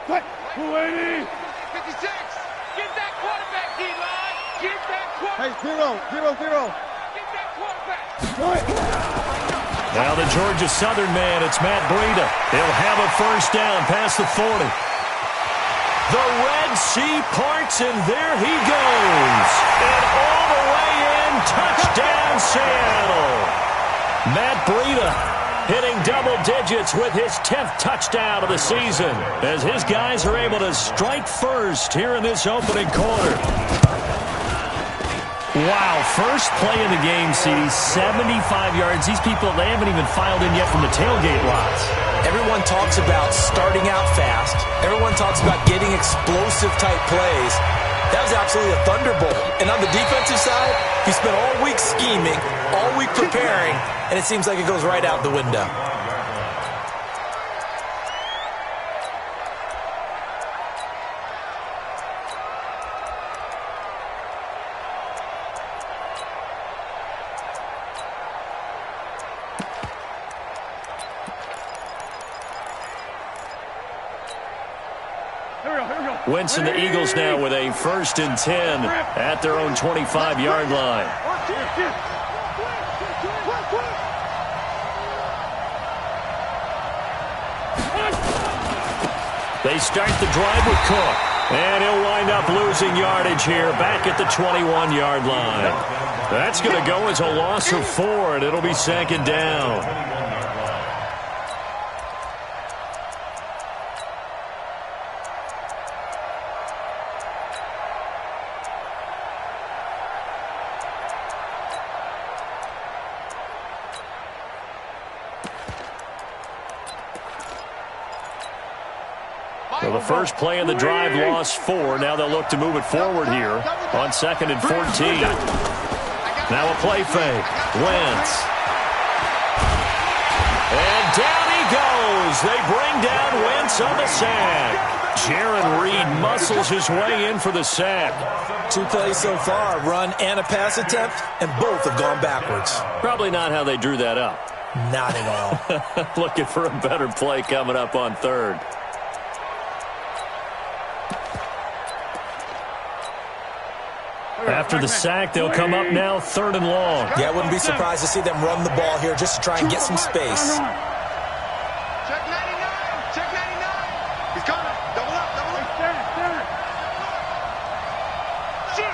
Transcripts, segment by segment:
280. 56. Get that quarterback, D-line. Get that quarterback. Hey, 0, 0, 0. Get that quarterback. Now the Georgia Southern man, it's Matt Breida. He'll have a first down past the 40. The Red Sea parts, and there he goes. And all the way in, touchdown Seattle. Matt Breida hitting double digits with his 10th touchdown of the season as his guys are able to strike first here in this opening quarter. Wow, first play of the game, CD, 75 yards. These people, they haven't even filed in yet from the tailgate lots. Everyone talks about starting out fast. Everyone talks about getting explosive-type plays. That was absolutely a thunderbolt. And on the defensive side, he spent all week scheming, all week preparing, and it seems like it goes right out the window. Winston, the Eagles now with a 1st and 10 at their own 25-yard line. They start the drive with Cook, and he'll wind up losing yardage here back at the 21-yard line. That's going to go as a loss of 4, and it'll be 2nd down. So the first play of the drive lost 4. Now they'll look to move it forward here on 2nd and 14. Now a play fake. Wentz. And down he goes. They bring down Wentz on the sack. Jaron Reed muscles his way in for the sack. 2 plays so far, run and a pass attempt, and both have gone backwards. Probably not how they drew that up. Not at all. Looking for a better play coming up on 3rd. After the sack, they'll come up now 3rd and long. Yeah, I wouldn't be surprised to see them run the ball here just to try and get some space. Check 99. Check 99. He's coming. Double up. Double up. Shoot.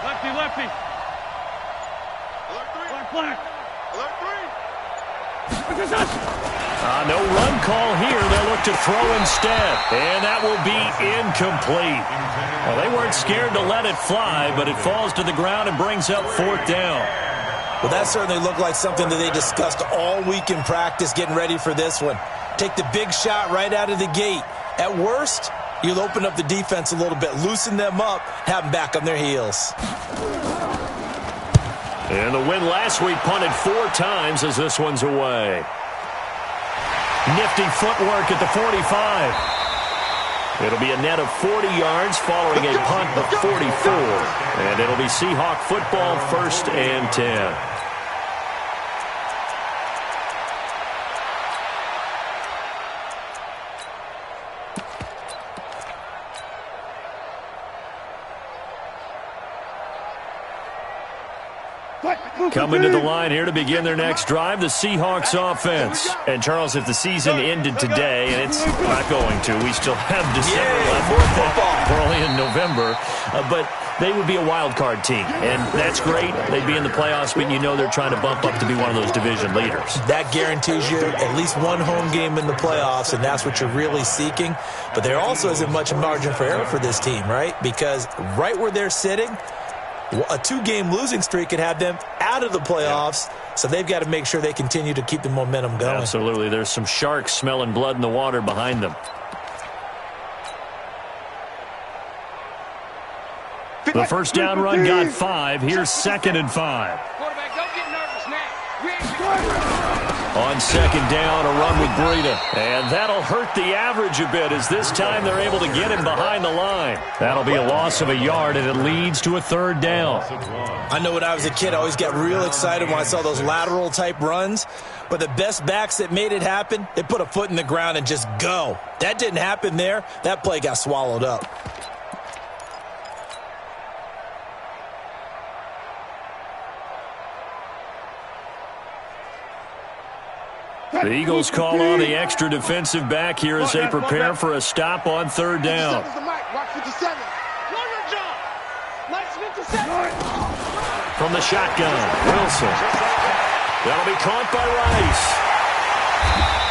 Lefty. Alert 3. Black. Alert 3. No run call here. They'll look to throw instead. And that will be incomplete. Well, they weren't scared to let it fly, but it falls to the ground and brings up 4th down. Well, that certainly looked like something that they discussed all week in practice, getting ready for this one. Take the big shot right out of the gate. At worst, you'll open up the defense a little bit, loosen them up, have them back on their heels. And the win last week punted 4 times as this one's away. Nifty footwork at the 45. It'll be a net of 40 yards following a punt of 44. And it'll be Seahawk football, 1st and 10. Coming to the line here to begin their next drive, the Seahawks offense. And, Charles, if the season ended today, and it's not going to, we still have December left. We're only in November. But they would be a wild card team, and that's great. They'd be in the playoffs, but you know they're trying to bump up to be one of those division leaders. That guarantees you at least one home game in the playoffs, and that's what you're really seeking. But there also isn't much margin for error for this team, right? Because right where they're sitting, a 2-game losing streak could have them out of the playoffs, so they've got to make sure they continue to keep the momentum going. Absolutely. There's some sharks smelling blood in the water behind them. The first down run got 5. Here's 2nd and 5. Quarterback, don't get nervous now. On second down, a run with Breida. And that'll hurt the average a bit as this time they're able to get him behind the line. That'll be a loss of a yard, and it leads to a third down. I know when I was a kid, I always got real excited when I saw those lateral-type runs. But the best backs that made it happen, they put a foot in the ground and just go. That didn't happen there. That play got swallowed up. The Eagles call on the extra defensive back here as they prepare for a stop on third down. From the shotgun, Wilson. That'll be caught by Rice.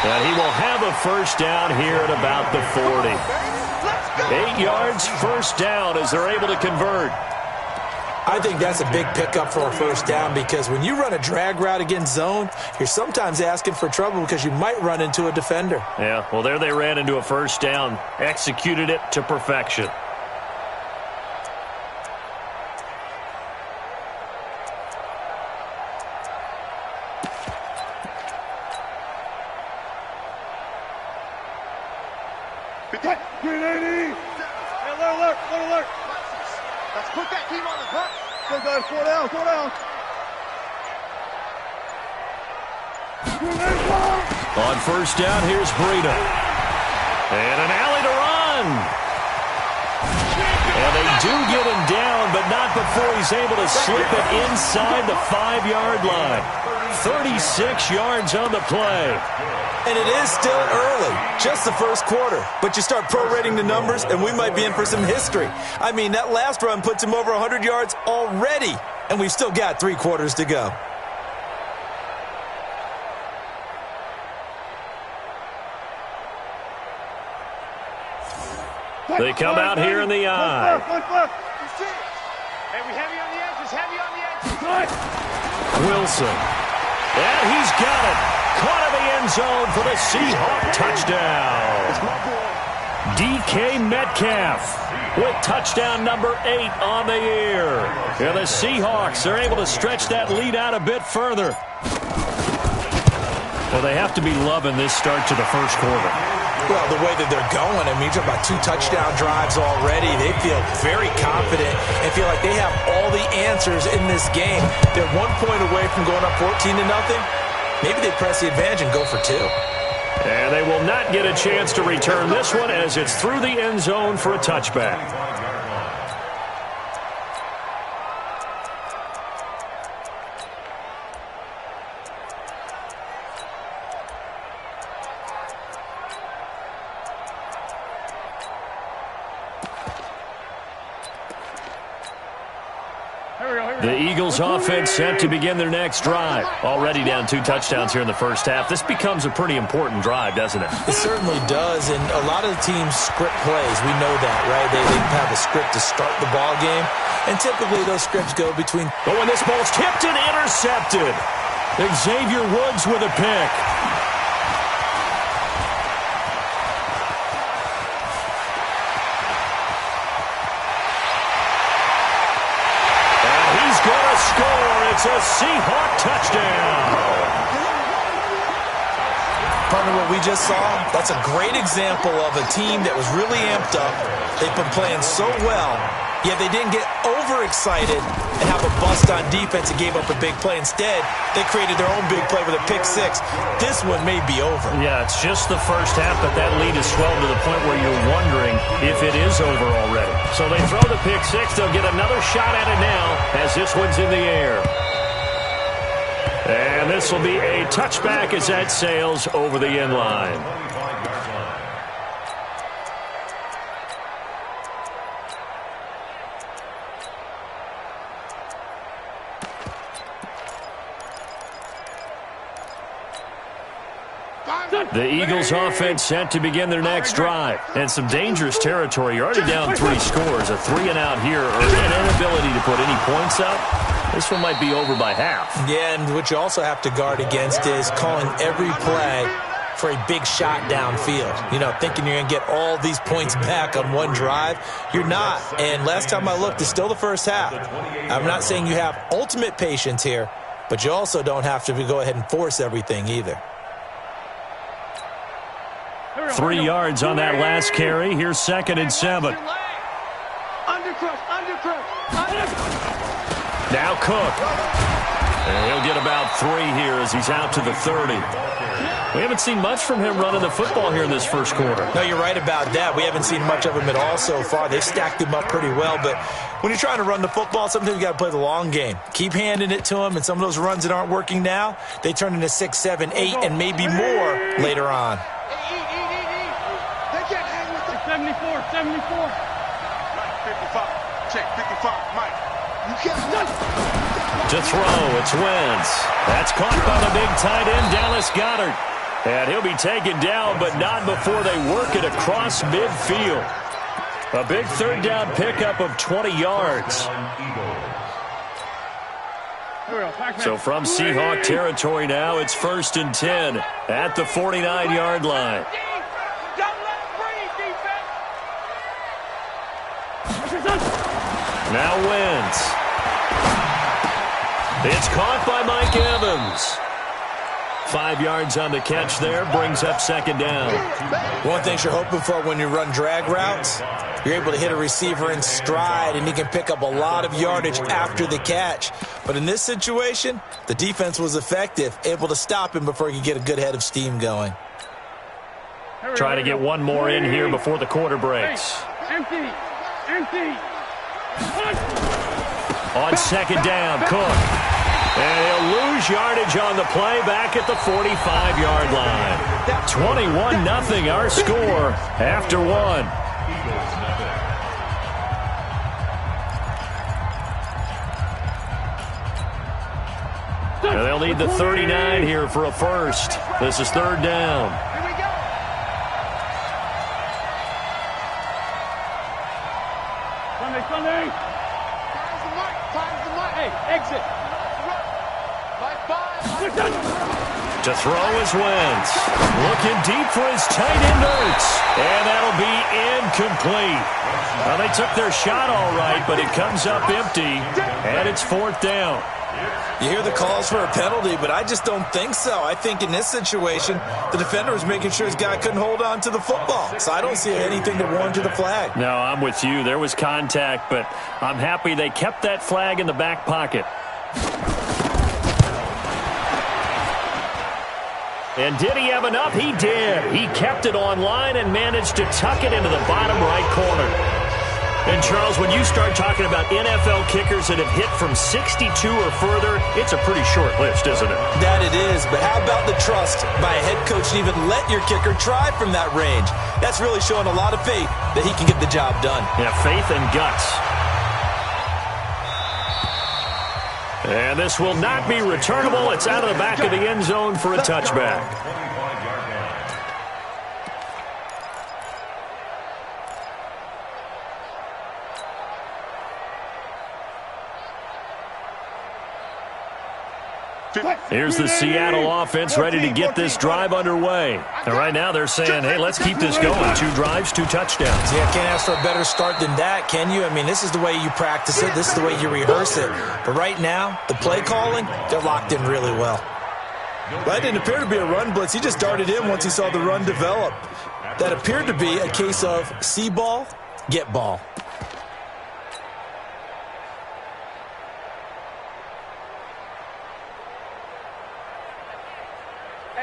And he will have a first down here at about the 40. 8 yards, first down as they're able to convert. I think that's a big pickup for a first down because when you run a drag route against zone, you're sometimes asking for trouble because you might run into a defender. Yeah, well, there they ran into a first down, executed it to perfection. Alert. Let's put that team on the hook. Go, guys, slow down. On first down, here's Breida. And an alley to run. And they do get him down, but not before he's able to slip it inside the 5-yard line. 36 yards on the play. And it is still early, just the first quarter. But you start prorating the numbers, and we might be in for some history. I mean, that last run puts him over 100 yards already, and we've still got 3 quarters to go. They come out here in the eye. Hey, we heavy on the edges, Wilson. And he's got it. Caught in the end zone for the Seahawk touchdown. DK Metcalf with touchdown number 8 on the year. And the Seahawks are able to stretch that lead out a bit further. Well, they have to be loving this start to the first quarter. Well, the way that they're going, I mean, you're talking about 2 touchdown drives already. They feel very confident and feel like they have all the answers in this game. They're 1 point away from going up 14-0. Maybe they press the advantage and go for 2. And they will not get a chance to return this one as it's through the end zone for a touchback. The Eagles offense set to begin their next drive. Already down 2 touchdowns here in the first half. This becomes a pretty important drive, doesn't it? It certainly does, and a lot of the teams script plays. We know that, right? They have a script to start the ball game, and typically those scripts go between... Oh, and this ball's tipped and intercepted. Xavier Woods with a pick. It's a Seahawk touchdown. Partner, what we just saw, that's a great example of a team that was really amped up. They've been playing so well, yet they didn't get overexcited and have a bust on defense and gave up a big play. Instead, they created their own big play with a pick 6. This one may be over. Yeah, it's just the first half, but that lead has swelled to the point where you're wondering if it is over already. So they throw the pick 6. They'll get another shot at it now as this one's in the air. And this will be a touchback as that sails over the end line. The Eagles offense set to begin their next drive. And some dangerous territory. You're already down 3 scores. A 3-and-out here or an inability to put any points up. This one might be over by half. Yeah, and what you also have to guard against is calling every play for a big shot downfield. You know, thinking you're going to get all these points back on one drive. You're not. And last time I looked, it's still the first half. I'm not saying you have ultimate patience here, but you also don't have to go ahead and force everything either. 3 yards on that last carry. Here's 2nd and 7. Now Cook. And he'll get about 3 here as he's out to the 30. We haven't seen much from him running the football here in this first quarter. No, you're right about that. We haven't seen much of him at all so far. They've stacked him up pretty well, but when you're trying to run the football, sometimes you got to play the long game. Keep handing it to him, and some of those runs that aren't working now, they turn into 6, 7, 8, and maybe more later on. They can't hang with it. 74. 55. Check, 55. Mike. You can't stop. To throw, it's Wentz. That's caught by the big tight end, Dallas Goedert. And he'll be taken down, but not before they work it across midfield. A big 3rd down pickup of 20 yards. So from Seahawk territory now, it's 1st and 10 at the 49-yard line. Now Wentz. It's caught by Mike Evans. 5 yards on the catch there, brings up 2nd down. One thing you're hoping for when you run drag routes, you're able to hit a receiver in stride, and he can pick up a lot of yardage after the catch. But in this situation, the defense was effective, able to stop him before he could get a good head of steam going. Try to get one more in here before the quarter breaks. Empty. On 2nd down, Cook. And he'll lose yardage on the play back at the 45-yard line. 21-0 our score after 1. And they'll need the 39 here for a first. This is 3rd down. Here we go. Sunday. Time's the mic. Hey, exit. To throw is Wentz. Looking deep for his tight end Ertz. And that'll be incomplete. Well, they took their shot all right, but it comes up empty. And it's 4th down. You hear the calls for a penalty, but I just don't think so. I think in this situation, the defender was making sure his guy couldn't hold on to the football. So I don't see anything that warranted a flag. No, I'm with you. There was contact, but I'm happy they kept that flag in the back pocket. And did he have enough? He did. He kept it on line and managed to tuck it into the bottom right corner. And, Charles, when you start talking about NFL kickers that have hit from 62 or further, it's a pretty short list, isn't it? That it is, but how about the trust by a head coach to even let your kicker try from that range? That's really showing a lot of faith that he can get the job done. Yeah, faith and guts. And this will not be returnable. It's out of the back of the end zone for a touchback. Here's the Seattle offense ready to get this drive underway. And right now they're saying, hey, let's keep this going. 2 drives, 2 touchdowns. Yeah, can't ask for a better start than that, can you? I mean, this is the way you practice it. This is the way you rehearse it. But right now, the play calling, they're locked in really well. That didn't appear to be a run blitz. He just darted in once he saw the run develop. That appeared to be a case of see ball, get ball.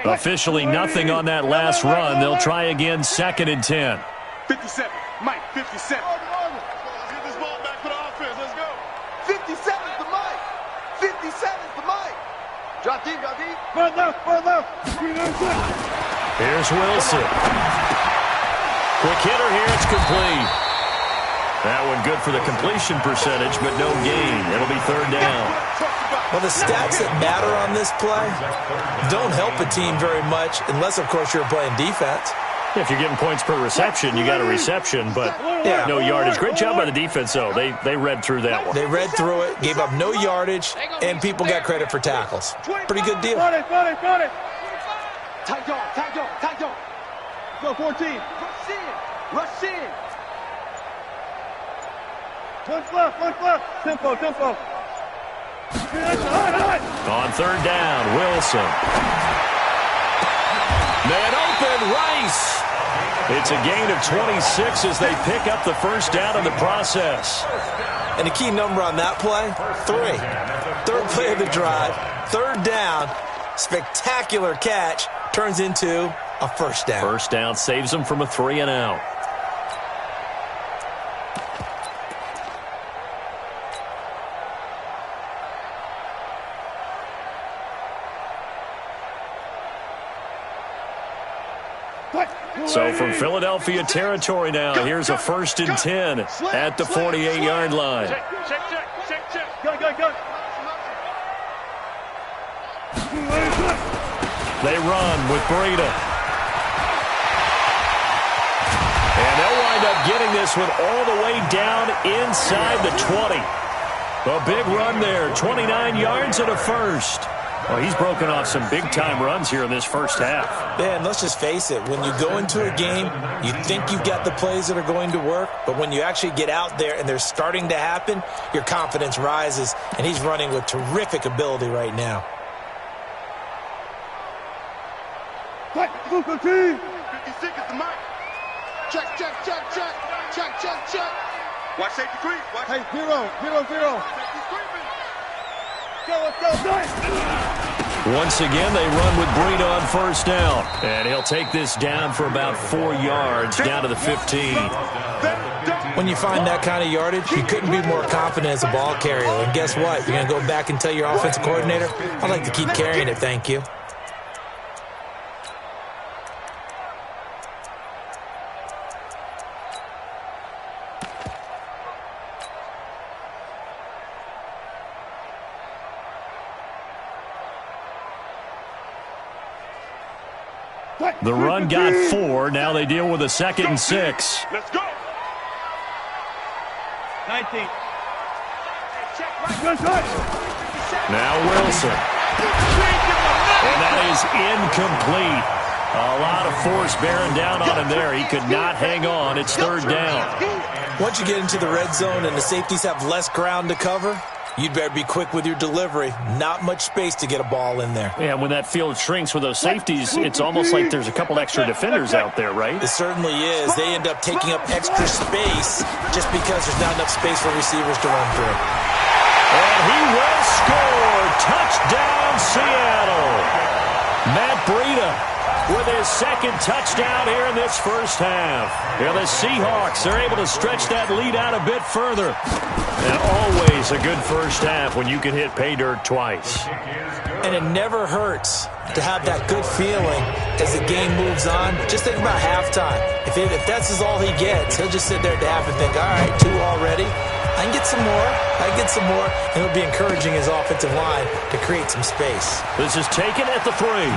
Officially nothing on that last run. They'll try again, 2nd and 10. 57. Mike, 57. Let's get this ball back for the offense. Let's go. 57's the mic. 57's the mic. Drop deep, drop deep. Front left, front left. Here's Wilson. Quick hitter here. It's complete. That one good for the completion percentage, but no gain. It'll be 3rd down. Well, the stats that matter on this play don't help a team very much unless, of course, you're playing defense. If you're getting points per reception, you got a reception, but no yardage. Great job by the defense, though. They read through that one. They read through it, gave up no yardage, and people got credit for tackles. Pretty good deal. Got it. Tight dog. Go 14. Rush in. One left. Tempo. On 3rd down, Wilson. Man open, Rice. It's a gain of 26 as they pick up the first down in the process. And the key number on that play, 3. Third play of the drive, third down, spectacular catch, turns into a first down. First down saves them from a 3-and-out. So from Philadelphia territory now, here's a 1st and 10 at the 48-yard line. Check. Go. They run with Breida. And they'll wind up getting this one all the way down inside the 20. A big run there, 29 yards and a first. Well, he's broken off some big-time runs here in this first half. Yeah, and let's just face it. When you go into a game, you think you've got the plays that are going to work, but when you actually get out there and they're starting to happen, your confidence rises, and he's running with terrific ability right now. 56 is the mic. Check. Watch safety creep. Hey, 0. Once again, they run with Breida on first down. And he'll take this down for about 4 yards, down to the 15. When you find that kind of yardage, you couldn't be more confident as a ball carrier. And guess what? You're going to go back and tell your offensive coordinator, I'd like to keep carrying it, thank you. The run got 4. Now they deal with a 2nd and 6. Let's go. 19. Now Wilson. And that is incomplete. A lot of force bearing down on him there. He could not hang on. It's 3rd down. Once you get into the red zone and the safeties have less ground to cover, you'd better be quick with your delivery. Not much space to get a ball in there. Yeah, when that field shrinks with those safeties, it's almost like there's a couple extra defenders out there, right? It certainly is. They end up taking up extra space just because there's not enough space for receivers to run through. And he will score. Touchdown, Seattle. Matt Breida with his 2nd touchdown here in this first half. Yeah, the Seahawks are able to stretch that lead out a bit further. And always a good first half when you can hit pay dirt twice. And it never hurts to have that good feeling as the game moves on. Just think about halftime. If that's all he gets, he'll just sit there at the half and think, all right, 2 already. I can get some more. And it'll be encouraging his offensive line to create some space. This is taken at the 3.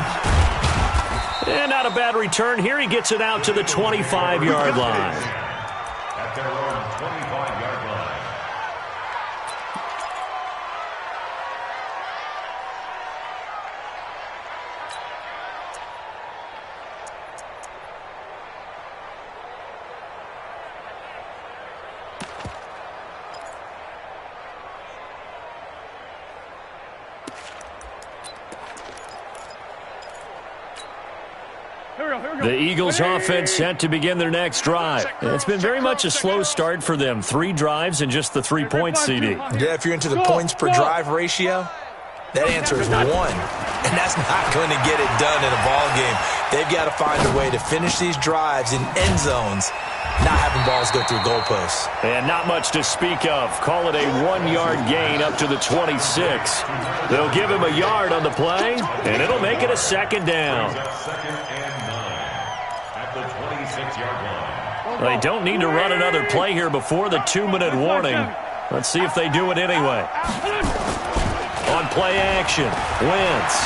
And not a bad return here. He gets it out to the 25-yard line. At their own 25-yard line. The Eagles offense set to begin their next drive. It's been very much a slow start for them. 3 drives and just the 3 points, CD. Yeah, if you're into the points per drive ratio, that answer is 1. And that's not going to get it done in a ball game. They've got to find a way to finish these drives in end zones, not having balls go through goalposts. And not much to speak of. Call it a 1-yard gain up to the 26. They'll give him a yard on the play, and it'll make it a 2nd down. They don't need to run another play here before the 2-minute warning. Let's see if they do it anyway. On play action, Wentz.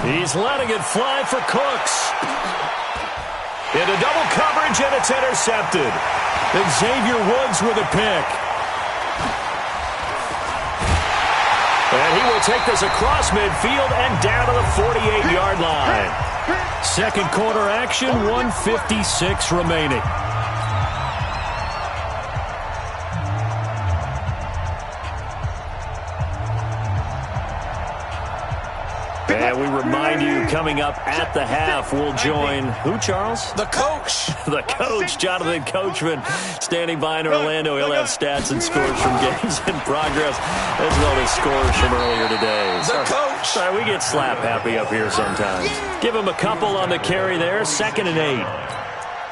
He's letting it fly for Cooks. Into double coverage, and it's intercepted. Xavier Woods with a pick. And he will take this across midfield and down to the 48-yard line. 2nd quarter action, 1:56 remaining. And we remind you, coming up at the half, we'll join who, Charles? The coach. The coach, Jonathan Coachman, standing by in Orlando. He'll have stats and scores from games in progress, as well as scores from earlier today. The coach. Sorry, we get slap happy up here sometimes. Give him a couple on the carry there, 2nd and 8.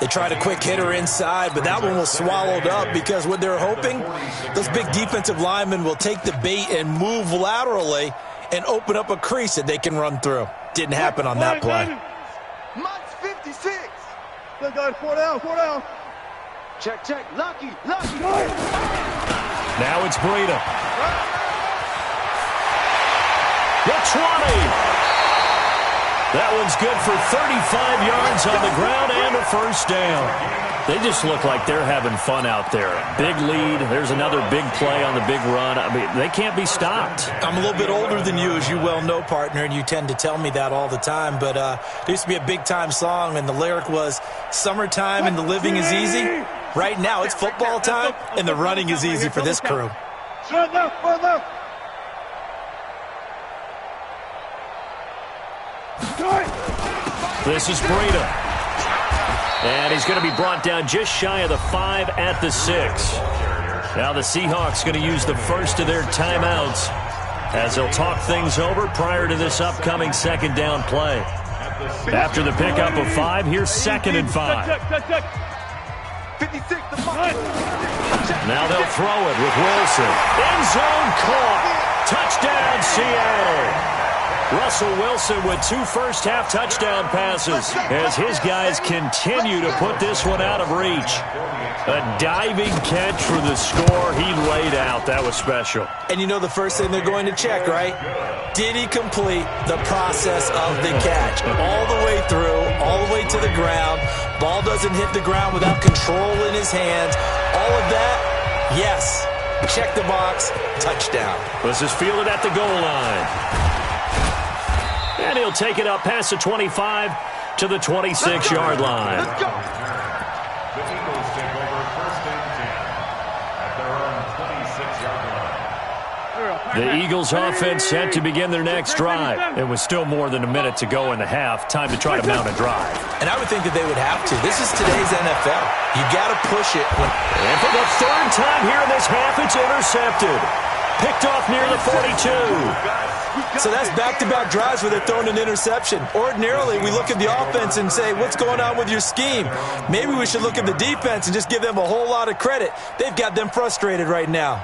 They tried a quick hitter inside, but that one was swallowed up because what they're hoping, those big defensive linemen will take the bait and move laterally and open up a crease that they can run through. Didn't happen on that play. Mike's 56. Good guys, 4 down, 4 down. Check, check. Lucky. Now it's Breida. The 20. That one's good for 35 yards on the ground and a first down. They just look like they're having fun out there. Big lead. There's another big play on the big run. I mean, they can't be stopped. I'm a little bit older than you, as you well know, partner, and you tend to tell me that all the time. But there used to be a big-time song, and the lyric was, "Summertime and the living is easy." Right now, it's football time, and the running is easy for this crew. Shut left, front left. This is Breida. And he's going to be brought down just shy of the 5 at the 6. Now the Seahawks going to use the first of their timeouts as they'll talk things over prior to this upcoming 2nd down play. After the pickup of 5, here's 2nd and 5. 56. Now they'll throw it with Wilson. End zone caught. Touchdown, Seattle. Russell Wilson with 2 first-half touchdown passes as his guys continue to put this one out of reach. A diving catch for the score he laid out. That was special. And you know the first thing they're going to check, right? Did he complete the process of the catch? All the way through, all the way to the ground. Ball doesn't hit the ground without control in his hands. All of that, yes. Check the box, touchdown. This is fielded at the goal line. And he'll take it up past the 25 to the 26-yard line. Let's go. The Eagles take over 1st and 10 at their own 26-yard line. The Eagles offense set to begin their next drive. It was still more than a minute to go in the half. Time to try to mount a drive. And I would think that they would have to. This is today's NFL. You got to push it. And for the 3rd time here in this half, it's intercepted. Picked off near the 42. So that's back-to-back drives where they're throwing an interception. Ordinarily, we look at the offense and say, what's going on with your scheme? Maybe we should look at the defense and just give them a whole lot of credit. They've got them frustrated right now.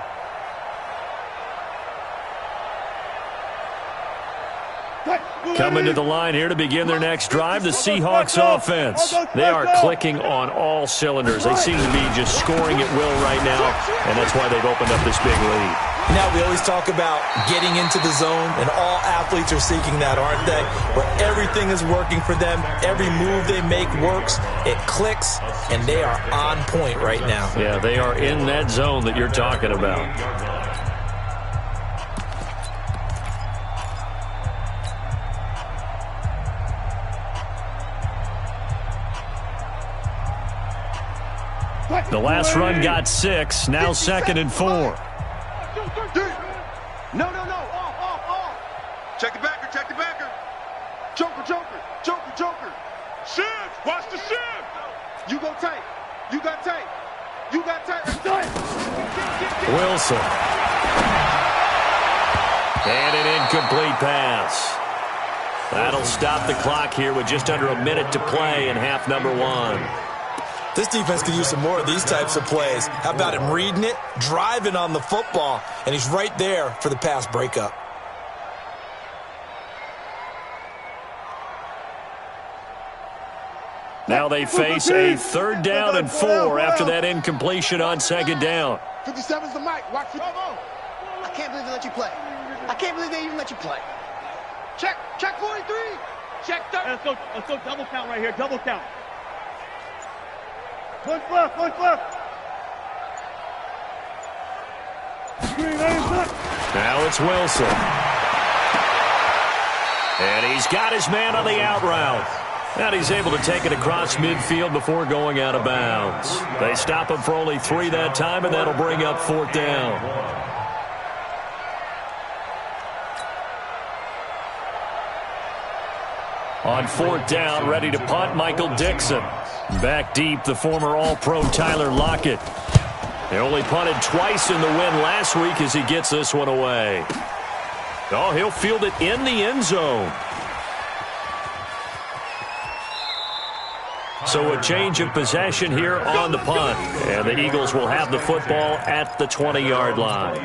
Coming to the line here to begin their next drive, the Seahawks offense. They are clicking on all cylinders. They seem to be just scoring at will right now, and that's why they've opened up this big lead. Now, we always talk about getting into the zone, and all athletes are seeking that, aren't they? Where everything is working for them, every move they make works, it clicks, and they are on point right now. Yeah, they are in that zone that you're talking about. The last run got 6, now 2nd and 4. No. Off. Check the backer. Joker. Shift. Watch the shift. You go tight. You got tight. Wilson. And an incomplete pass. That'll stop the clock here with just under a minute to play in half number 1. This defense could use some more of these types of plays. How about him reading it, driving on the football, and he's right there for the pass breakup. Now they face a 3rd down and 4 after that incompletion on 2nd down. 57's the mic. Watch it. I can't believe they let you play. I can't believe they even let you play. Check 43. Check 30. Let's go double count right here. Double count. Punch left. Now it's Wilson. And he's got his man on the out route. And he's able to take it across midfield before going out of bounds. They stop him for only 3 that time, and that'll bring up 4th down. On 4th down, ready to punt, Michael Dixon. Back deep, the former All-Pro Tyler Lockett. He only punted twice in the win last week as he gets this one away. Oh, he'll field it in the end zone. So a change of possession here on the punt. And the Eagles will have the football at the 20-yard line.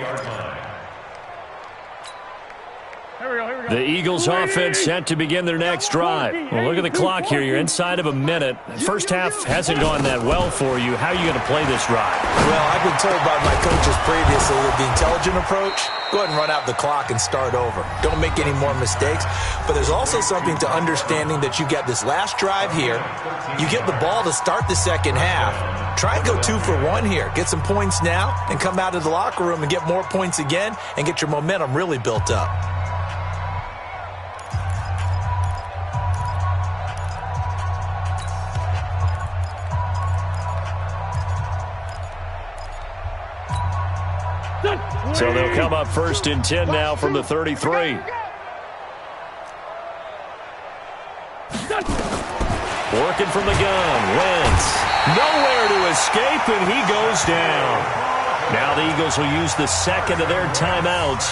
The Eagles offense set to begin their next drive. Well, look at the clock here. You're inside of a minute. First half hasn't gone that well for you. How are you going to play this drive? Well, I've been told by my coaches previously that the intelligent approach, go ahead and run out the clock and start over. Don't make any more mistakes. But there's also something to understanding that you get this last drive here. You get the ball to start the second half. Try and go 2 for 1 here. Get some points now and come out of the locker room and get more points again and get your momentum really built up. So they'll come up 1st and 10 now from the 33. Working from the gun. Wentz. Nowhere to escape, and he goes down. Now the Eagles will use the second of their timeouts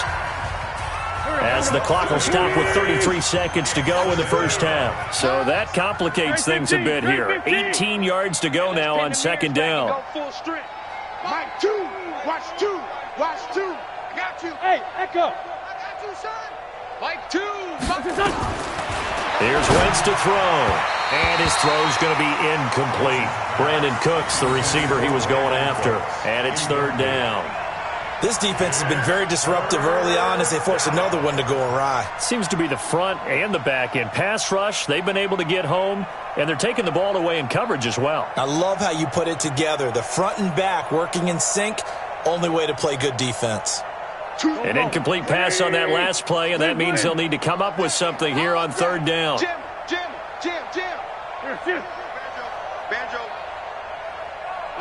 as the clock will stop with 33 seconds to go in the first half. So that complicates things a bit here. 18 yards to go now on 2nd down. Mike 2. Watch 2. Watch 2. I got you. Hey, Echo. I got you, son. Mike 2. Here's Wentz to throw. And his throw's going to be incomplete. Brandon Cooks, the receiver he was going after. And it's 3rd down. This defense has been very disruptive early on as they force another one to go awry. Seems to be the front and the back end. Pass rush, they've been able to get home, and they're taking the ball away in coverage as well. I love how you put it together. The front and back working in sync. Only way to play good defense. An incomplete pass on that last play, and that means they'll need to come up with something here on 3rd down. Jim. Banjo.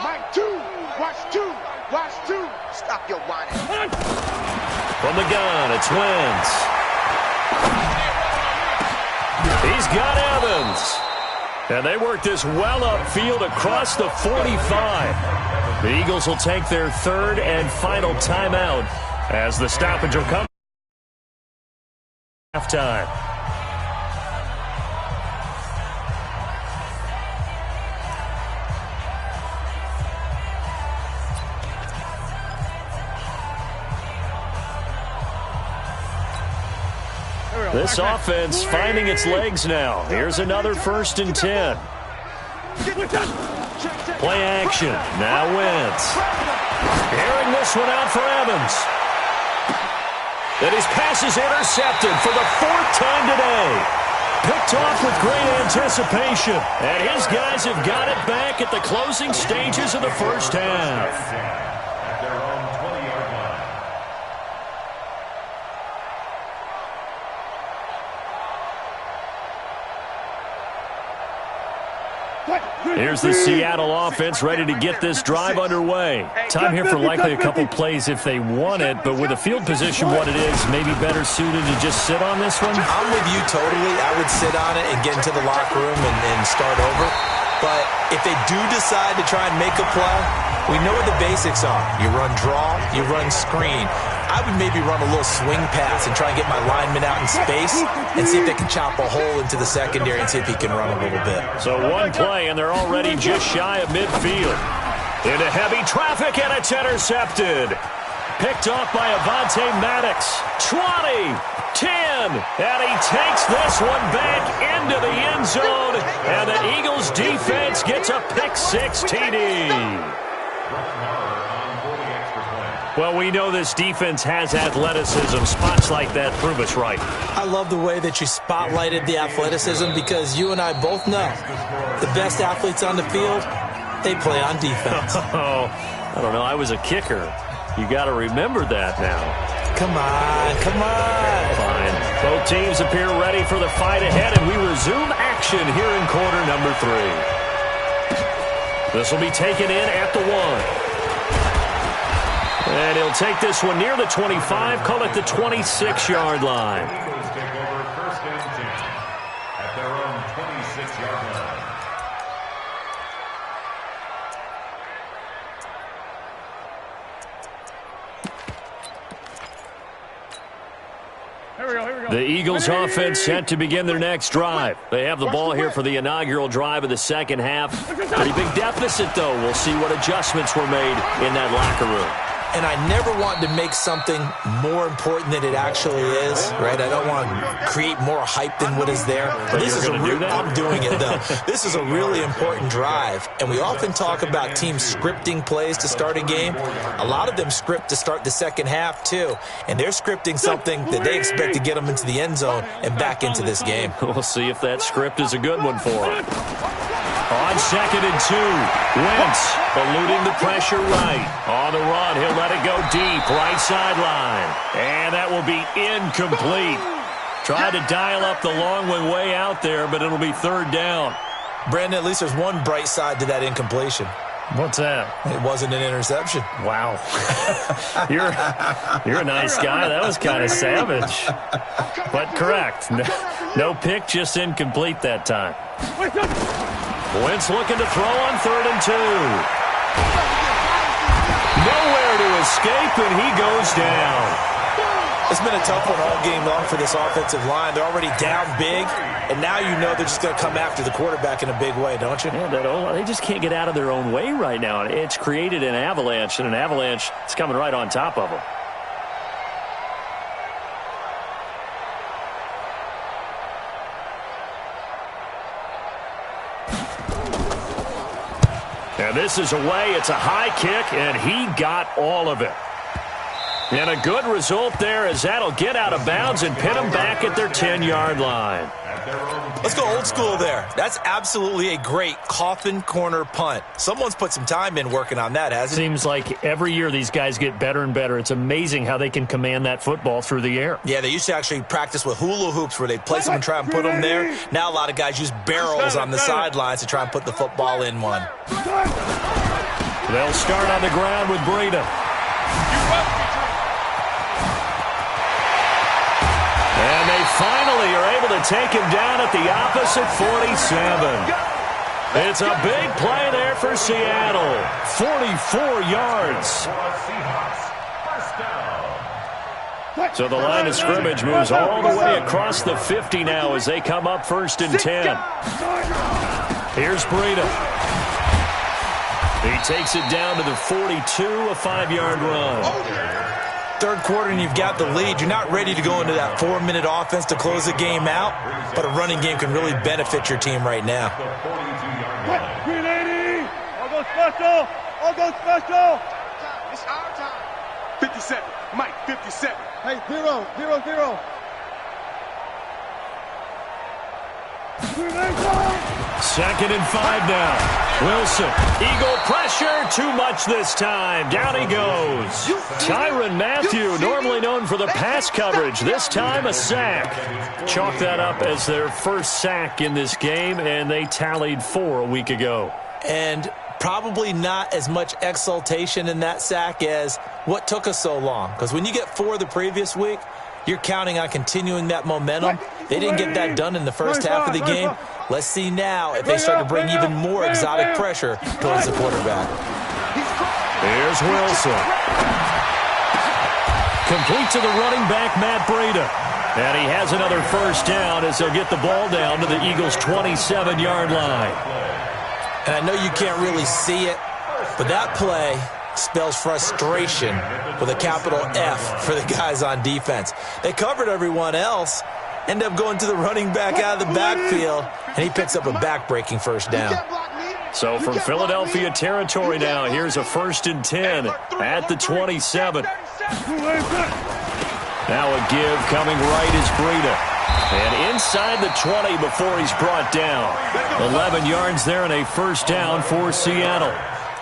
Mike 2. Watch 2. Watch 2. Stop your whining. From the gun, it's Wentz. He's got Evans. And they work this well upfield across the 45. The Eagles will take their 3rd and final timeout as the stoppage will come halftime. This offense finding its legs now. Here's another 1st and 10. Play action. Now Wentz. Airing this one out for Evans. And his pass is intercepted for the 4th time today. Picked off with great anticipation. And his guys have got it back at the closing stages of the first half. Here's the Seattle offense ready to get this drive underway. Time here for likely a couple plays if they want it, but with the field position what it is, maybe better suited to just sit on this one? I'm with you totally. I would sit on it and get into the locker room and start over. But if they do decide to try and make a play, we know what the basics are. You run draw, you run screen. I would maybe run a little swing pass and try and get my lineman out in space and see if they can chop a hole into the secondary and see if he can run a little bit. So one play, and they're already just shy of midfield. Into heavy traffic, and it's intercepted. Picked off by Avonte Maddox. 20, 10, and he takes this one back into the end zone, and the Eagles defense gets a pick-6 TD. Well, we know this defense has athleticism. Spots like that prove us right. I love the way that you spotlighted the athleticism because you and I both know the best athletes on the field, they play on defense. Oh, I don't know. I was a kicker. You got to remember that now. Come on. Fine. Both teams appear ready for the fight ahead, and we resume action here in quarter number 3. This will be taken in at the 1. And he'll take this one near the 25, call it the 26-yard line. Eagles take over 1st and 10 at their own 46-yard line. The Eagles offense set to begin their next drive. They have the ball here for the inaugural drive of the second half. Pretty big deficit, though. We'll see what adjustments were made in that locker room. And I never want to make something more important than it actually is, right? I don't want to create more hype than what is there. But this is I'm doing it, though. This is a really important drive. And we often talk about teams scripting plays to start a game. A lot of them script to start the second half, too. And they're scripting something that they expect to get them into the end zone and back into this game. We'll see if that script is a good one for them. On 2nd and 2, Wentz eluding the pressure right. On the run, he'll let it go deep, right sideline. And that will be incomplete. Tried to dial up the long one way out there, but it'll be 3rd down. Brandon, at least there's one bright side to that incompletion. What's that? It wasn't an interception. Wow. You're a nice guy. That was kind of savage. But correct. No pick, just incomplete that time. Wentz looking to throw on 3rd and 2. Nowhere to escape, and he goes down. It's been a tough one all game long for this offensive line. They're already down big, and now you know they're just going to come after the quarterback in a big way, don't you? Yeah, they just can't get out of their own way right now. It's created an avalanche, and an avalanche is coming right on top of them. And this is away. It's a high kick, and he got all of it. And a good result there as that'll get out of bounds and pin them back at their 10-yard line. Let's go old school there. That's absolutely a great coffin corner punt. Someone's put some time in working on that, hasn't it? Seems like every year these guys get better and better. It's amazing how they can command that football through the air. Yeah, they used to actually practice with hula hoops where they'd place them and try and put them there. Now a lot of guys use barrels on the sidelines to try and put the football in one. They'll start on the ground with Breida. And they finally are able to take him down at the opposite 47. It's a big play there for Seattle. 44 yards. So the line of scrimmage moves all the way across the 50 now as they come up 1st and 10. Here's Breida. He takes it down to the 42, a 5-yard run. Third quarter and you've got the lead. You're not ready to go into that 4-minute offense to close the game out, but a running game can really benefit your team right now. 380! I'll go special! I'll go special! It's our time. 57. Mike, 57. Hey, 0, 0, 0. 2nd and 5 now. Wilson, Eagle pressure, too much this time. Down he goes. Tyrann Mathieu, normally known for the pass coverage, this time a sack. Chalk that up as their first sack in this game, and they tallied 4 a week ago. And probably not as much exultation in that sack as what took us so long. Because when you get 4 the previous week, you're counting on continuing that momentum. They didn't get that done in the first half of the game. Let's see now if they start to bring even more exotic pressure towards the quarterback. Here's Wilson. Complete to the running back, Matt Breida. And he has another 1st down as they'll get the ball down to the Eagles' 27-yard line. And I know you can't really see it, but that play spells frustration with a capital F for the guys on defense. They covered everyone else, end up going to the running back out of the backfield, and he picks up a back-breaking 1st down. So from Philadelphia territory now, here's a 1st and 10 at the 27. Now a give coming right is Breida. And inside the 20 before he's brought down. 11 yards there and a 1st down for Seattle.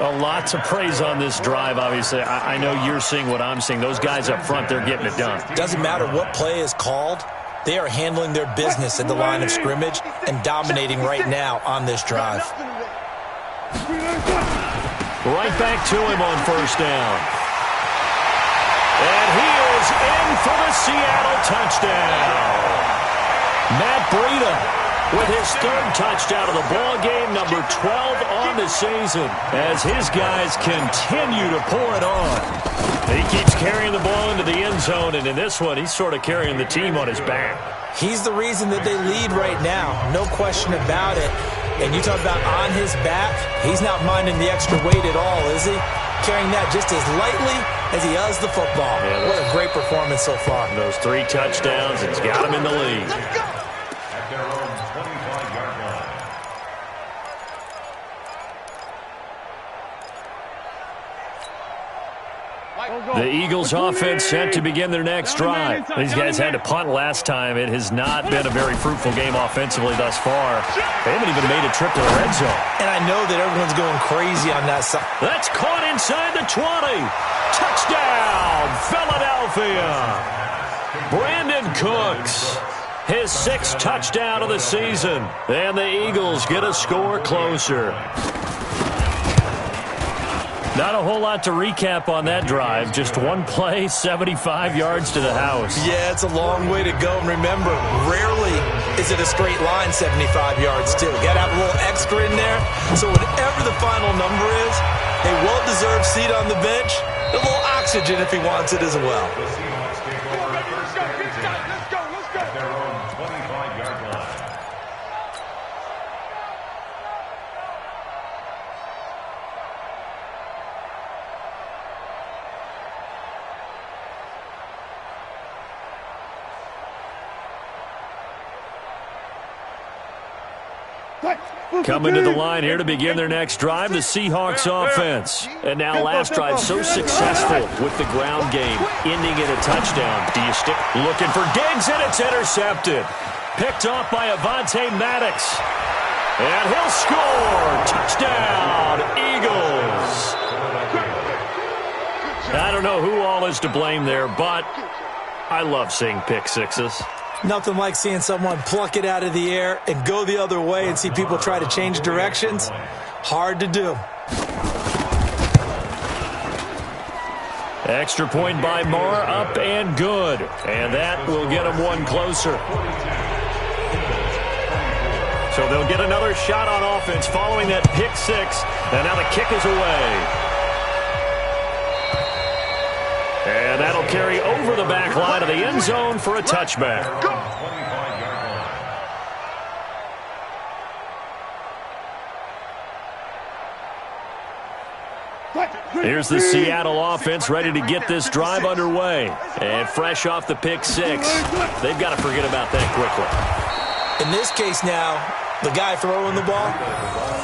A lot to praise on this drive, obviously. I know you're seeing what I'm seeing. Those guys up front, they're getting it done. Doesn't matter what play is called. They are handling their business at the line of scrimmage and dominating right now on this drive. Right back to him on 1st down. And he is in for the Seattle touchdown. Matt Breida with his third touchdown of the ball game, number 12 on the season, as his guys continue to pour it on. He keeps carrying the ball into the end zone, and in this one, he's sort of carrying the team on his back. He's the reason that they lead right now, no question about it. And you talk about on his back, he's not minding the extra weight at all, is he? Carrying that just as lightly as he does the football. Yeah, what a great performance so far. Those 3 touchdowns, it's got him in the lead. At their own 25-yard line. The Eagles offense set to begin their next drive. These guys had to punt last time. It has not been a very fruitful game offensively thus far. They haven't even made a trip to the red zone. And I know that everyone's going crazy on that side. That's caught inside the 20. Touchdown, Philadelphia. Brandon Cooks, his 6th touchdown of the season. And the Eagles get a score closer. Not a whole lot to recap on that drive. Just one play, 75 yards to the house. Yeah, it's a long way to go. And remember, rarely is it a straight line 75 yards, too. You got to have a little extra in there. So whatever the final number is, a well-deserved seat on the bench, a little oxygen if he wants it as well. The Seahawks take over first and 10 at their own 25-yard line. Coming to the line here to begin their next drive, the Seahawks offense. And now last drive so successful with the ground game, ending in a touchdown. Do you stick? Looking for Diggs, and it's intercepted. Picked off by Avonte Maddox. And he'll score. Touchdown, Eagles. I don't know who all is to blame there, but I love seeing pick sixes. Nothing like seeing someone pluck it out of the air and go the other way and see people try to change directions. Hard to do. Extra point by Marr, up and good. And that will get them one closer. So they'll get another shot on offense following that pick six. And now the kick is away. And that'll carry over the back line of the end zone for a touchback. Here's the Seattle offense ready to get this drive underway. And fresh off the pick six, they've got to forget about that quickly. In this case now, the guy throwing the ball,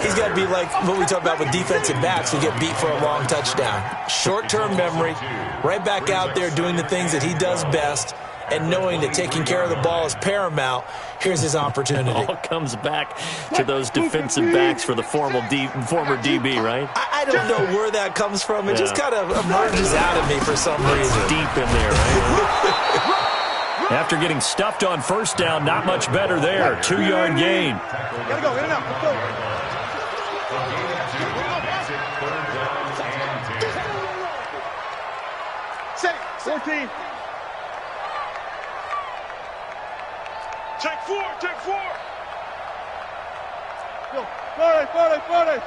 he's got to be like what we talk about with defensive backs who get beat for a long touchdown. Short-term memory, right back out there doing the things that he does best, and knowing that taking care of the ball is paramount. Here's his opportunity. All comes back to those defensive backs for the former DB, right? I don't know where that comes from. It just kind of emerges out of me for some reason. Deep in there, right? After getting stuffed on first down, not much better there. 2-yard gain. Gotta go, in and out. Let's go. 14. Check four. Go. 40.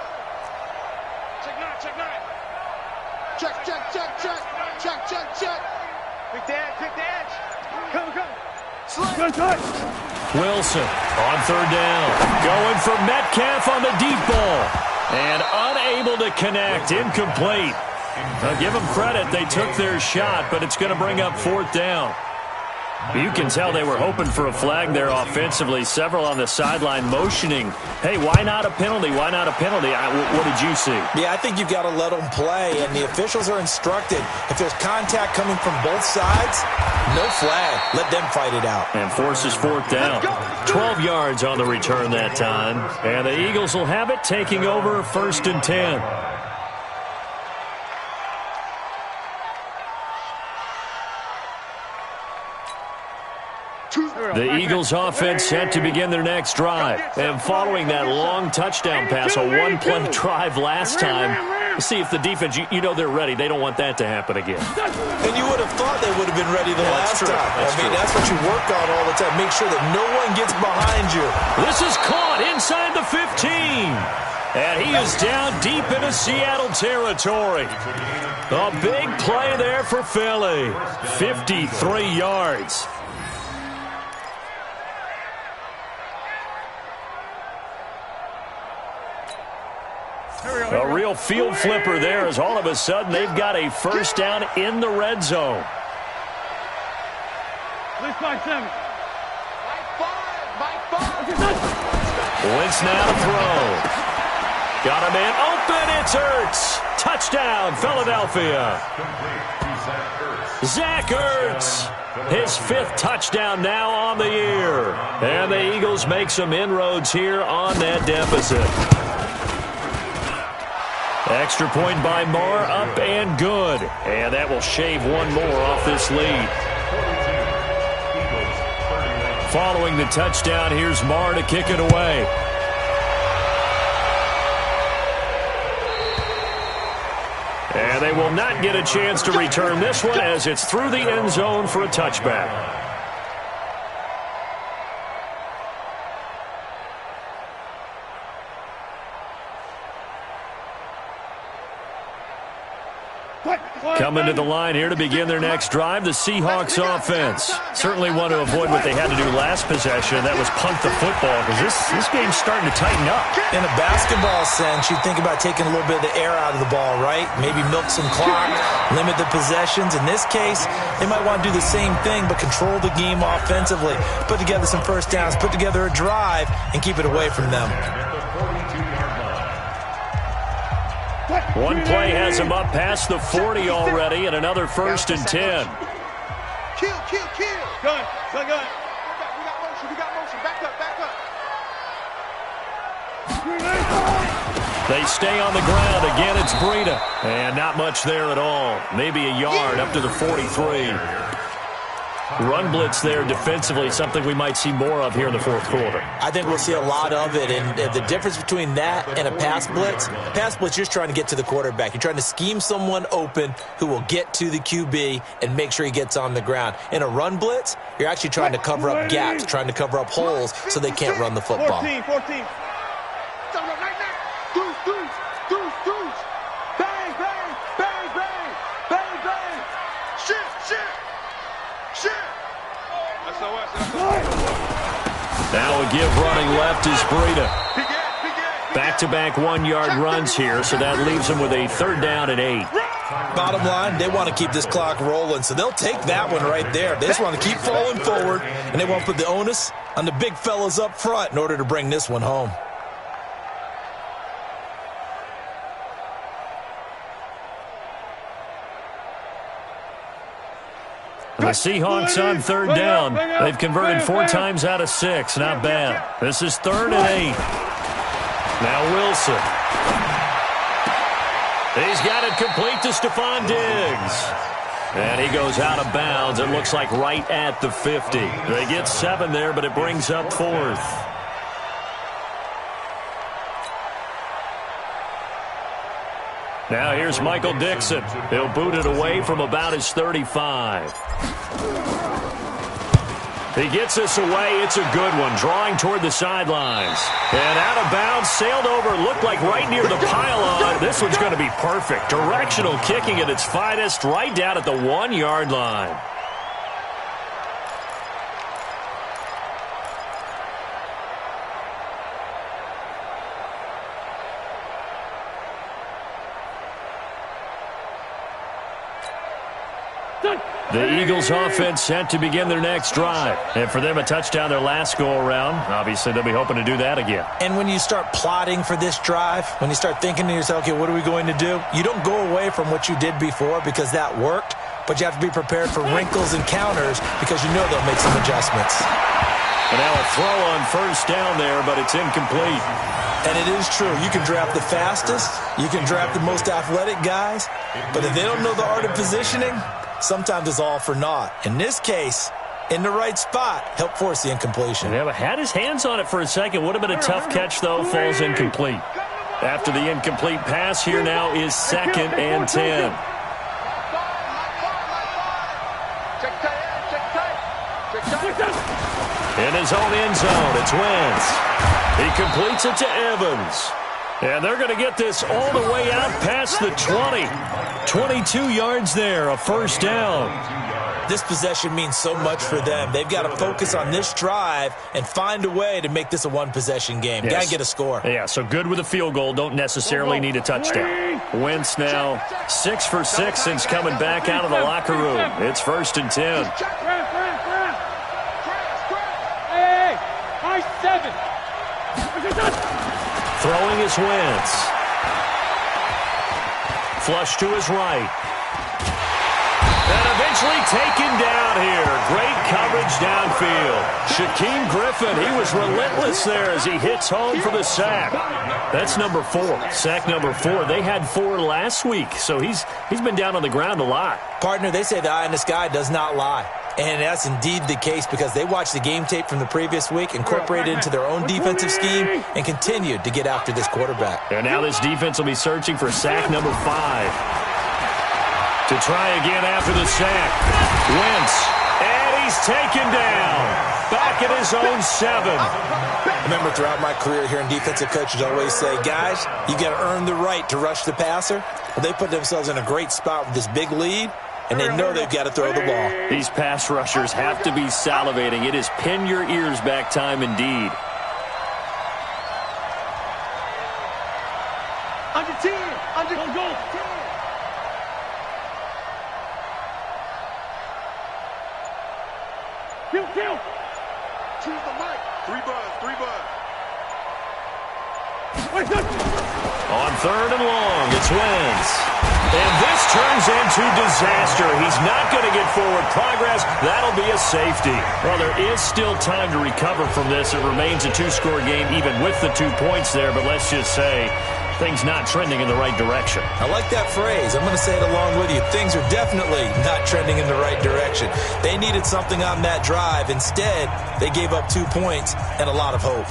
Check 9. Check. Pick the edge. Come. Slide. Good. Wilson on third down. Going for Metcalf on the deep ball. And unable to connect. Incomplete. Now give them credit. They took their shot, but it's going to bring up fourth down. You can tell they were hoping for a flag there offensively. Several on the sideline motioning, hey, why not a penalty? What did you see? Yeah, I think you've got to let them play, and the officials are instructed. If there's contact coming from both sides, no flag. Let them fight it out. And forces fourth down. 12 yards on the return that time. And the Eagles will have it, taking over first and 10. The Eagles offense set to begin their next drive. And following that long touchdown pass, a one-play drive last time, See if the defense, you know they're ready. They don't want that to happen again. And you would have thought they would have been ready the last time. That's what you work on all the time. Make sure that no one gets behind you. This is caught inside the 15. And he is down deep into Seattle territory. A big play there for Philly. 53 yards. A real field flipper there as all of a sudden they've got a first down in the red zone. Wentz now to throw. Got a man open. It's Ertz. Touchdown, Philadelphia. Zach Ertz. His 5th touchdown now on the year. And the Eagles make some inroads here on that deficit. Extra point by Marr, up and good. And that will shave one more off this lead. Following the touchdown, here's Marr to kick it away. And they will not get a chance to return this one as it's through the end zone for a touchback. Coming to the line here to begin their next drive, the Seahawks offense. Certainly want to avoid what they had to do last possession. That was punt the football because this game's starting to tighten up. In a basketball sense, you think about taking a little bit of the air out of the ball, right? Maybe milk some clock, limit the possessions. In this case, they might want to do the same thing but control the game offensively. Put together some first downs, put together a drive, and keep it away from them. One play has him up past the 40 already, and another 1st and 10. Kill. Gun. We got motion. Back up. They stay on the ground. Again, it's Breida. And not much there at all. Maybe a yard up to the 43. Run blitz there defensively, something we might see more of here in the 4th quarter. I think we'll see a lot of it, and the difference between that and a pass blitz, you're just trying to get to the quarterback. You're trying to scheme someone open who will get to the QB and make sure he gets on the ground. In a run blitz, you're actually trying to cover up gaps, trying to cover up holes so they can't run the football. 14. Deuce. Bang. Shit. Now a give running left is Breida. Back-to-back 1-yard runs here, so that leaves them with a 3rd down and 8. Bottom line, they want to keep this clock rolling, so they'll take that one right there. They just want to keep falling forward, and they want to put the onus on the big fellas up front in order to bring this one home. The Seahawks on 3rd down. They've converted 4 times out of 6. Not bad. This is 3rd and 8. Now Wilson. He's got it complete to Stephon Diggs. And he goes out of bounds. It looks like right at the 50. They get 7 there, but it brings up 4th. Now here's Michael Dixon. He'll boot it away from about his 35. He gets this away. It's a good one. Drawing toward the sidelines. And out of bounds, sailed over, looked like right near the pylon. This one's going to be perfect. Directional kicking at its finest, right down at the 1-yard line. The Eagles offense set to begin their next drive. And for them, a touchdown their last go-around. Obviously, they'll be hoping to do that again. And when you start plotting for this drive, when you start thinking to yourself, okay, what are we going to do? You don't go away from what you did before because that worked, but you have to be prepared for wrinkles and counters because you know they'll make some adjustments. And now a throw on 1st down there, but it's incomplete. And it is true. You can draft the fastest. You can draft the most athletic guys. But if they don't know the art of positioning, sometimes it's all for naught. In this case, in the right spot, helped force the incompletion. Yeah, but had his hands on it for a second. Would have been a tough catch, though. Falls incomplete. After the incomplete pass, here now is 2nd and 10. In his own end zone, it's Wentz. He completes it to Evans. And they're going to get this all the way out past the 20. 22 yards there, a first down. This possession means so much for them. They've got to focus on this drive and find a way to make this a one-possession game. Yes. Got to get a score. Yeah, so good with a field goal. Don't necessarily need a touchdown. Wentz now 6 for 6 since coming back out of the locker room. It's 1st and 10. Hey, high 7. Throwing is Wentz. Flush to his right. And eventually taken down here. Great coverage downfield. Shaquem Griffin, he was relentless there as he hits home for the sack. That's number 4. Sack number 4. They had 4 last week, so he's been down on the ground a lot. Partner, they say the eye in the sky does not lie. And that's indeed the case because they watched the game tape from the previous week, incorporated it into their own defensive scheme, and continued to get after this quarterback. And now this defense will be searching for sack number 5. To try again after the sack. Wentz. And he's taken down. Back at his own 7. I remember throughout my career hearing defensive coaches always say, guys, you got to earn the right to rush the passer. Well, they put themselves in a great spot with this big lead, and they know they've got to throw the ball. These pass rushers have to be salivating. It is pin your ears back time indeed. Under 10. Under go. 10. Kill. Choose the mic. 3 buzz. On 3rd and long, it's Wentz. And this turns into disaster. He's not going to get forward progress. That'll be a safety. Well, there is still time to recover from this. It remains a 2-score game even with the 2 points there, but let's just say things not trending in the right direction. I like that phrase. I'm going to say it along with you. Things are definitely not trending in the right direction. They needed something on that drive. Instead, they gave up 2 points and a lot of hope.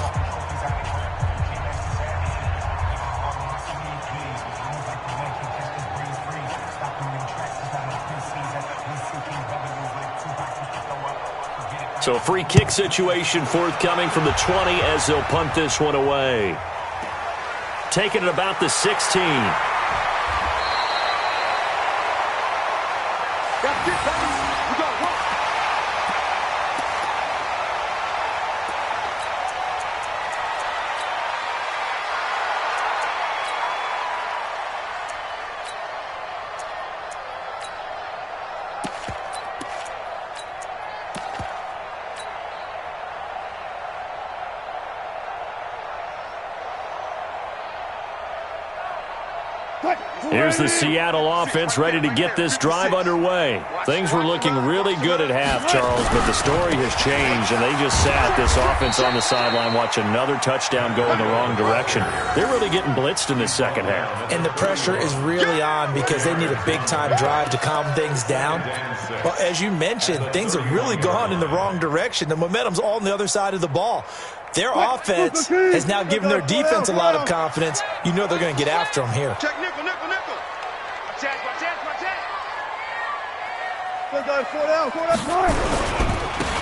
So a free kick situation forthcoming from the 20 as they'll punt this one away. Taking it about the 16. That's it, baby. We got one. Here's the Seattle offense ready to get this drive underway. Things were looking really good at half, Charles, but the story has changed, and they just sat this offense on the sideline watching another touchdown go in the wrong direction. They're really getting blitzed in the second half. And the pressure is really on because they need a big-time drive to calm things down. Well, as you mentioned, things have really gone in the wrong direction. The momentum's all on the other side of the ball. Their offense has now given their defense a lot of confidence. You know they're going to get after them here. Check nickel.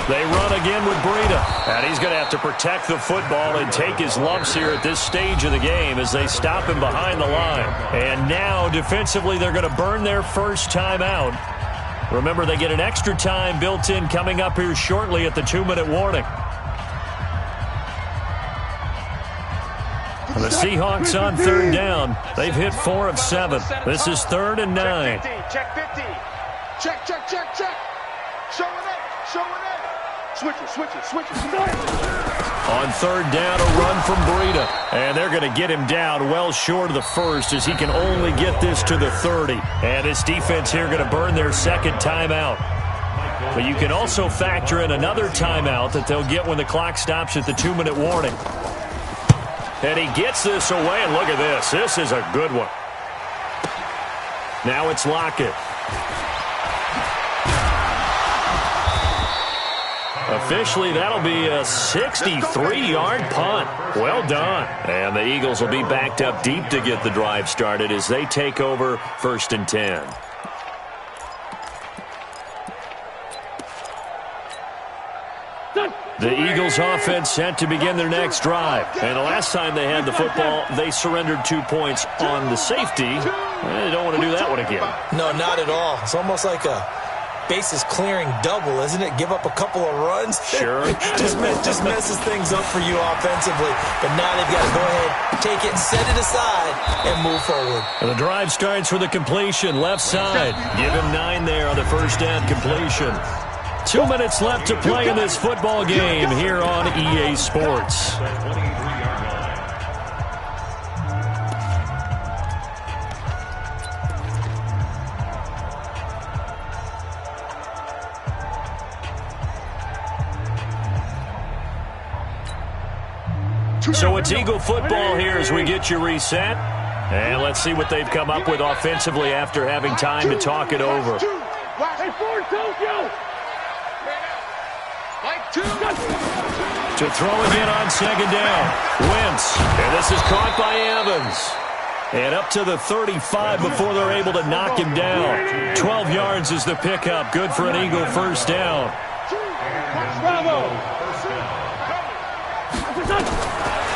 They run again with Breida. And he's going to have to protect the football and take his lumps here at this stage of the game as they stop him behind the line. And now, defensively, they're going to burn their first timeout. Remember, they get an extra time built in coming up here shortly at the 2-minute warning. The Seahawks on 3rd down. They've hit 4 of 7. This is 3rd and 9. Check 50. Check. Showing up. Switch it. On 3rd down, a run from Breida. And they're going to get him down well short of the first as he can only get this to the 30. And this defense here going to burn their second timeout. But you can also factor in another timeout that they'll get when the clock stops at the 2-minute warning. And he gets this away, and look at this. This is a good one. Now it's Lockett. Officially, that'll be a 63-yard punt. Well done. And the Eagles will be backed up deep to get the drive started as they take over 1st and 10. The Eagles offense set to begin their next drive. And the last time they had the football, they surrendered 2 points on the safety. They don't want to do that one again. No, not at all. It's almost like a bases clearing double, isn't it? Give up a couple of runs. Sure. just messes things up for you offensively. But now they've got to go ahead, take it, set it aside, and move forward. And the drive starts with a completion, left side. Give him 9 there on the first down completion. 2 minutes left to play in this football game here on EA Sports. So it's Eagle football here as we get you reset. And let's see what they've come up with offensively after having time to talk it over. To throw again on 2nd down. Wentz. And this is caught by Evans. And up to the 35 before they're able to knock him down. 12 yards is the pickup. Good for an Eagle first down.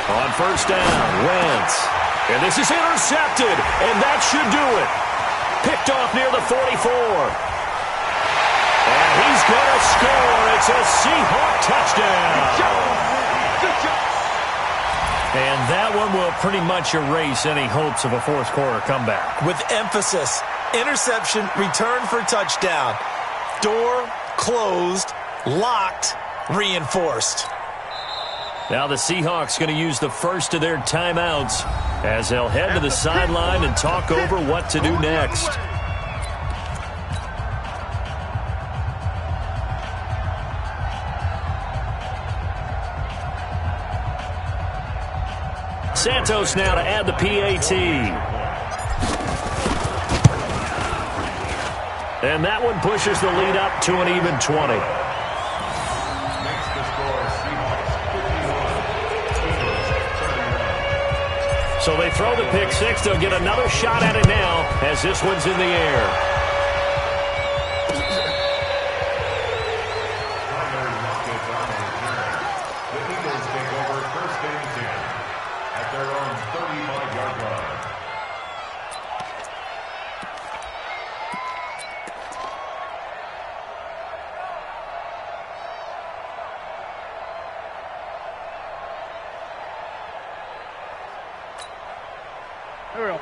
On first down, Wentz. And this is intercepted. And that should do it. Picked off near the 44. And he's going to score. It's a Seahawk touchdown. And that one will pretty much erase any hopes of a fourth-quarter comeback. With emphasis, interception, return for touchdown. Door closed, locked, reinforced. Now the Seahawks going to use the first of their timeouts as they'll head to the sideline and talk over what to do next. Santos now to add the PAT. And that one pushes the lead up to an even 20. So they throw the pick six. They'll get another shot at it now as this one's in the air.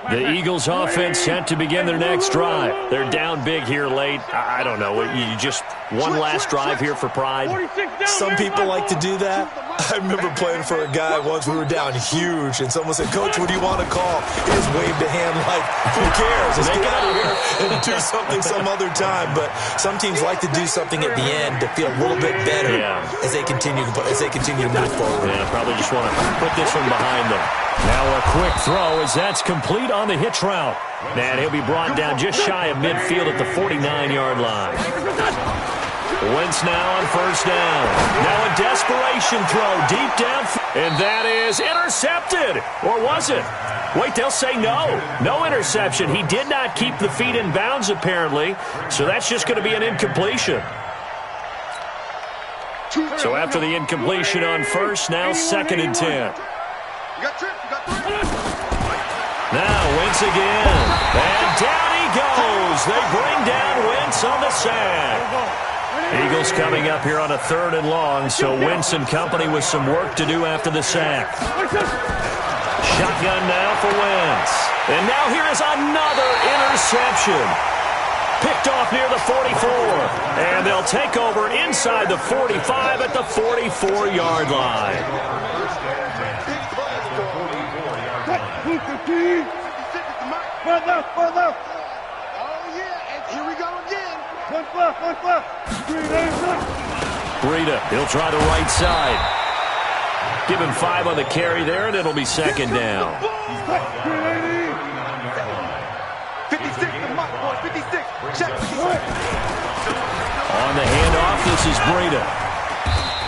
The Eagles offense set to begin their next drive. They're down big here late. I don't know. You just one last drive here for pride. Some people like to do that. I remember playing for a guy once. We were down huge, and someone said, "Coach, what do you want to call?" He just waved a hand like, "Who cares? Let's get out of here and do something some other time." But some teams like to do something at the end to feel a little bit better as they continue to move forward. Yeah, probably just want to put this one behind them. Now a quick throw as that's complete on the hitch route. And he'll be brought down just shy of midfield at the 49-yard line. Wentz now on first down. Now a desperation throw deep down. And that is intercepted. Or was it? Wait, they'll say no. No interception. He did not keep the feet in bounds apparently. So that's just going to be an incompletion. So after the incompletion on first, now 2nd and 10. Now Wentz again. And down he goes. They bring down Wentz on the sack. Eagles coming up here on a 3rd and long, so Wentz and company with some work to do after the sack. Shotgun now for Wentz. And now here is another interception. Picked off near the 44. And they'll take over inside the 45 at the 44-yard line. Further. Oh, yeah. And here we go again. One left. Breida, he'll try the right side. Give him 5 on the carry there, and it'll be 2nd down. 56, the mark, boy. 56. Check. On the handoff, this is Breida.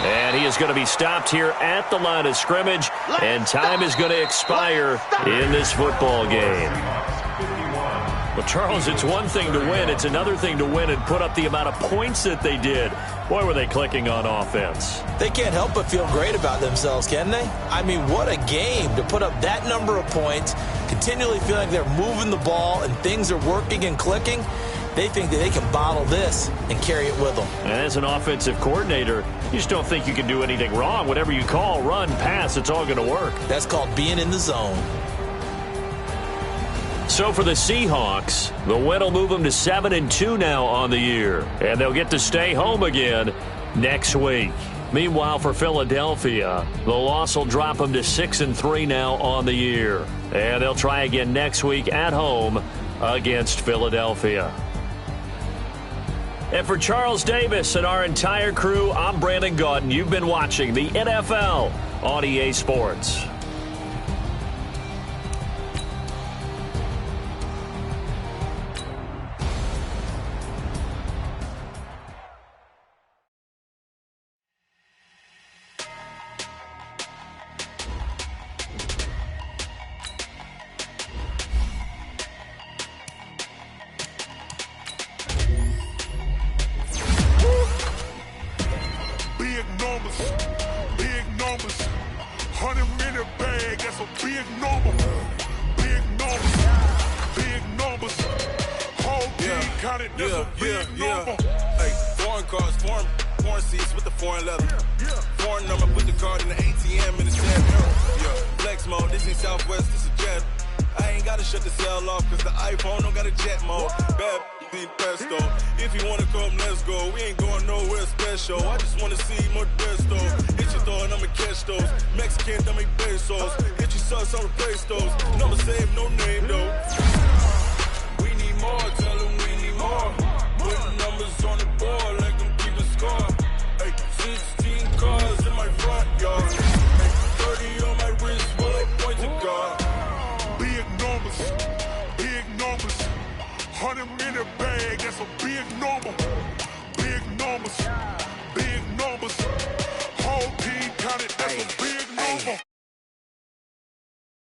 And he is going to be stopped here at the line of scrimmage, and time is going to expire in this football game. Well, Charles, it's one thing to win. It's another thing to win and put up the amount of points that they did. Boy, were they clicking on offense. They can't help but feel great about themselves, can they? I mean, what a game to put up that number of points, continually feeling like they're moving the ball and things are working and clicking. They think that they can bottle this and carry it with them. And as an offensive coordinator, you just don't think you can do anything wrong. Whatever you call, run, pass, it's all going to work. That's called being in the zone. So for the Seahawks, the win will move them to 7-2 now on the year. And they'll get to stay home again next week. Meanwhile, for Philadelphia, the loss will drop them to 6-3 now on the year. And they'll try again next week at home against Philadelphia. And for Charles Davis and our entire crew, I'm Brandon Gaudin. You've been watching the NFL on EA Sports. Big numbers, 100-minute bag, that's a big number. Big numbers, whole team counted, that's a big number. Hey, foreign cars, foreign seats with the foreign leather. Foreign number, put the card in the ATM in the sad mirror. Yeah, flex mode, this ain't Southwest, this is jet. I ain't gotta shut the cell off, cause the iPhone don't got a jet mode. Bad pesto. If you wanna come, let's go. We ain't going nowhere special. I just wanna see more pesto. Hit your door and I'ma catch those. Mexican, I'ma make pesos. Hit your sauce, I'll replace those. Number save, no name though. We need more, tell them we need more. Put numbers on the board, let them keep a score. Hey, 16 cars in my front yard. Hey, 30 on my wrist, bullet point to God. Big numbers, 100-minute bag, that's a big number. Big numbers, whole team counted, that's a big